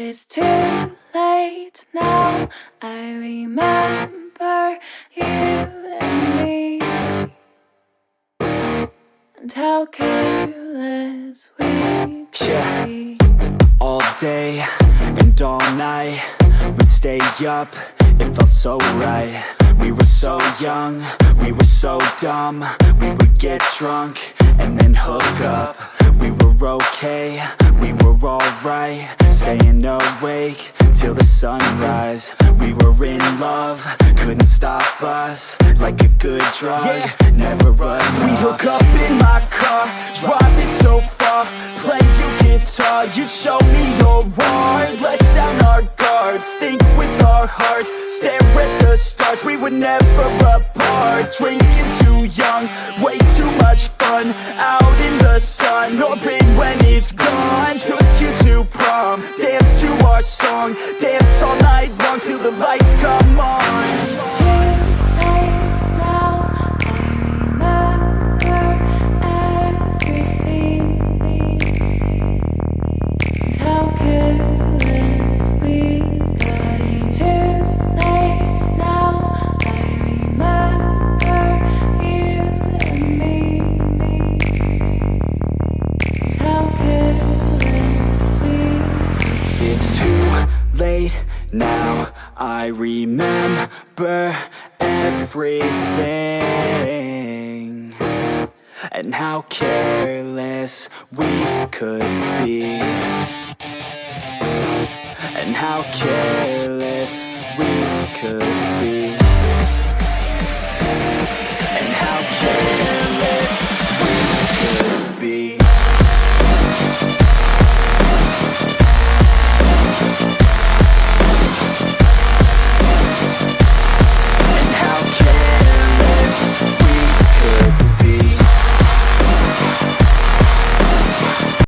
it's too late now. I remember you and me, and how careless we could be. All day and all night, we'd stay up, it felt so right. We were so young, we were so dumb. We would get drunk and then hook up. We were okay, we were alright, staying awake till the sunrise. We were in love, couldn't stop us, like a good drug, never enough. We hook up in my car, driving so far, play you guitar, you'd show me your art. Let down our guards, think with our hearts, stare at the stars. We were never apart, drinking too young, way too much fun, out in the sun, hoping when it's gone. Took you to prom, dance to our song, dance all night long till the lights come on. It's too late now. I remember everything, and how careless we got. It's too late now. I remember you and me, and how careless we got. It's too late now, I remember everything, and how careless we could be, and how careless we could be.